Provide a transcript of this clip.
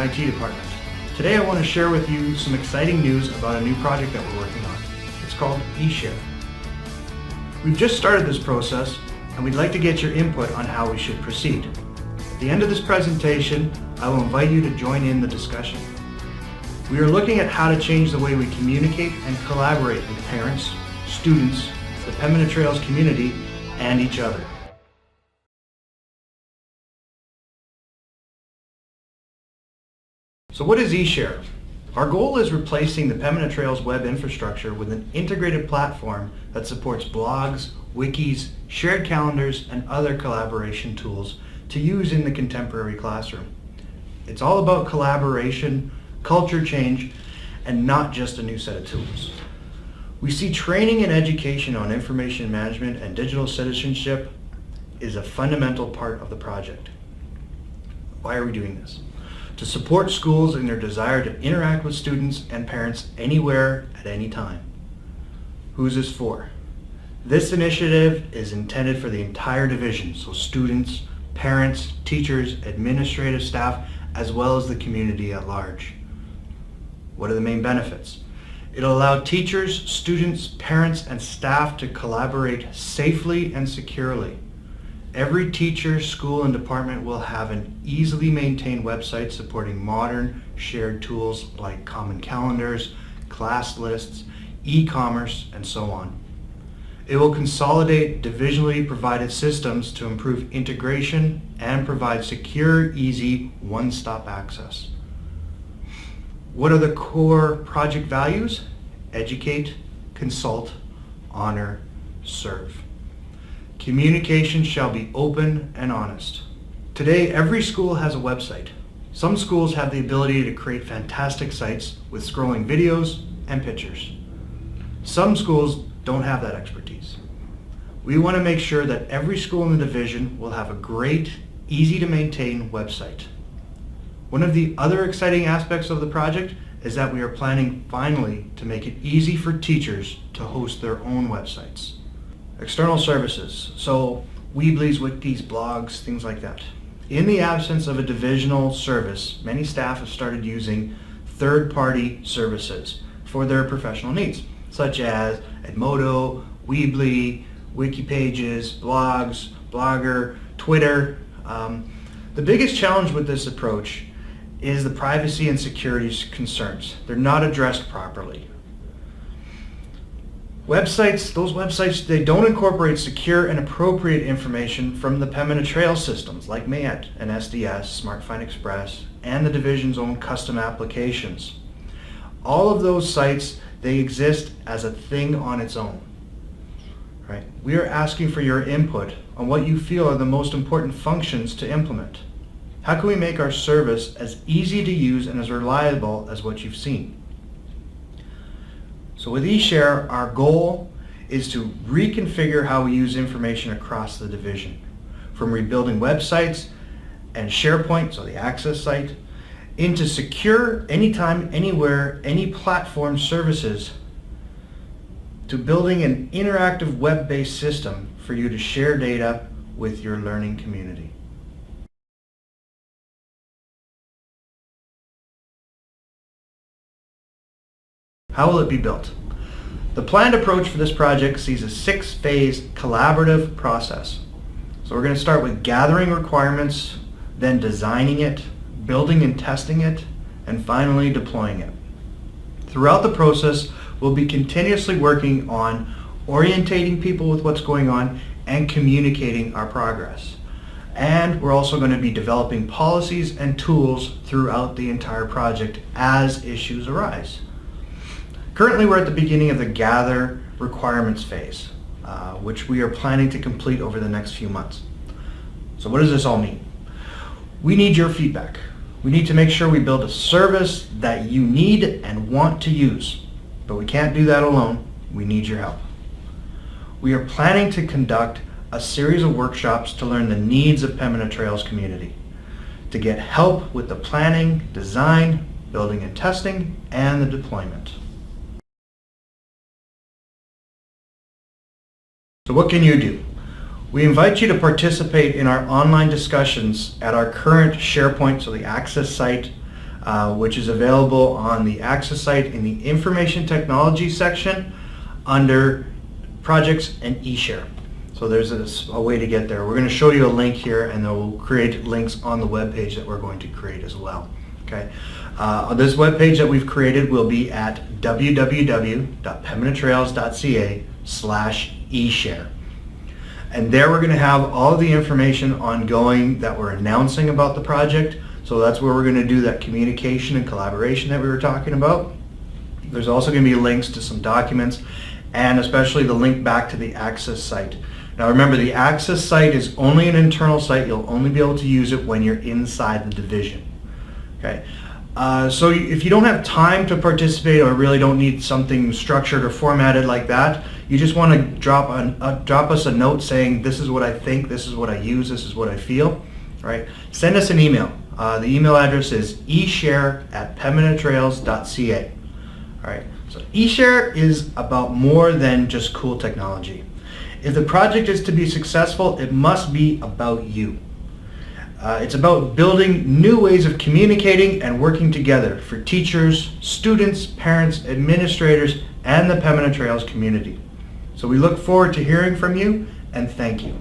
IT department. Today I want to share with you some exciting news about a new project that we're working on. It's called eShare. We've just started this process and we'd like to get your input on how we should proceed. At the end of this presentation, I will invite you to join in the discussion. We are looking at how to change the way we communicate and collaborate with parents, students, the Pembina Trails community, and each other. So what is eShare? Our goal is replacing the Pembina Trails web infrastructure with an integrated platform that supports blogs, wikis, shared calendars, and other collaboration tools to use in the contemporary classroom. It's all about collaboration, culture change, and not just a new set of tools. We see training and education on information management and digital citizenship is a fundamental part of the project. Why are we doing this? To support schools in their desire to interact with students and parents anywhere at any time. Who's this for? This initiative is intended for the entire division, so students, parents, teachers, administrative staff, as well as the community at large. What are the main benefits? It'll allow teachers, students, parents, and staff to collaborate safely and securely. Every teacher, school, and department will have an easily maintained website supporting modern shared tools like common calendars, class lists, e-commerce, and so on. It will consolidate divisionally provided systems to improve integration and provide secure, easy, one-stop access. What are the core project values? Educate, consult, honor, serve. Communication shall be open and honest. Today, every school has a website. Some schools have the ability to create fantastic sites with scrolling videos and pictures. Some schools don't have that expertise. We want to make sure that every school in the division will have a great, easy to maintain website. One of the other exciting aspects of the project is that we are planning finally to make it easy for teachers to host their own websites. External services, so Weebly's, wikis, blogs, things like that. In the absence of a divisional service, many staff have started using third-party services for their professional needs, such as Edmodo, Weebly, Wikipages, blogs, Blogger, Twitter. The biggest challenge with this approach is the privacy and security concerns. They're not addressed properly. Those websites, they don't incorporate secure and appropriate information from the Pembina Trails systems like MAET and SDS, Smart Find Express, and the division's own custom applications. All of those sites, they exist as a thing on its own. Right? We are asking for your input on what you feel are the most important functions to implement. How can we make our service as easy to use and as reliable as what you've seen? So with eShare, our goal is to reconfigure how we use information across the division, from rebuilding websites and SharePoint, so the access site, into secure, anytime, anywhere, any platform services, to building an interactive web-based system for you to share data with your learning community. How will it be built? The planned approach for this project sees a 6-phase collaborative process. So we're going to start with gathering requirements, then designing it, building and testing it, and finally deploying it. Throughout the process, we'll be continuously working on orientating people with what's going on and communicating our progress. And we're also going to be developing policies and tools throughout the entire project as issues arise. Currently, we're at the beginning of the gather requirements phase, which we are planning to complete over the next few months. So what does this all mean? We need your feedback. We need to make sure we build a service that you need and want to use, but we can't do that alone. We need your help. We are planning to conduct a series of workshops to learn the needs of Pembina Trails community, to get help with the planning, design, building and testing, and the deployment. So what can you do? We invite you to participate in our online discussions at our current SharePoint, so the access site, which is available on the Access site in the Information Technology section under Projects and eShare. So there's a way to get there. We're going to show you a link here, and then we'll create links on the web page that we're going to create as well. Okay. This web page that we've created will be at www.pembinatrails.ca/eShare. And there we're going to have all the information ongoing that we're announcing about the project. So that's where we're going to do that communication and collaboration that we were talking about. There's also going to be links to some documents, and especially the link back to the Access site. Now remember, the Access site is only an internal site. You'll only be able to use it when you're inside the division. Okay. So if you don't have time to participate or really don't need something structured or formatted like that, you just want to drop us a note saying, this is what I think, this is what I use, this is what I feel. Right? Send us an email. The email address is eShare@pembinatrails.ca. All right. So eShare is about more than just cool technology. If the project is to be successful, it must be about you. It's about building new ways of communicating and working together for teachers, students, parents, administrators, and the Pembina Trails community. So we look forward to hearing from you, and thank you.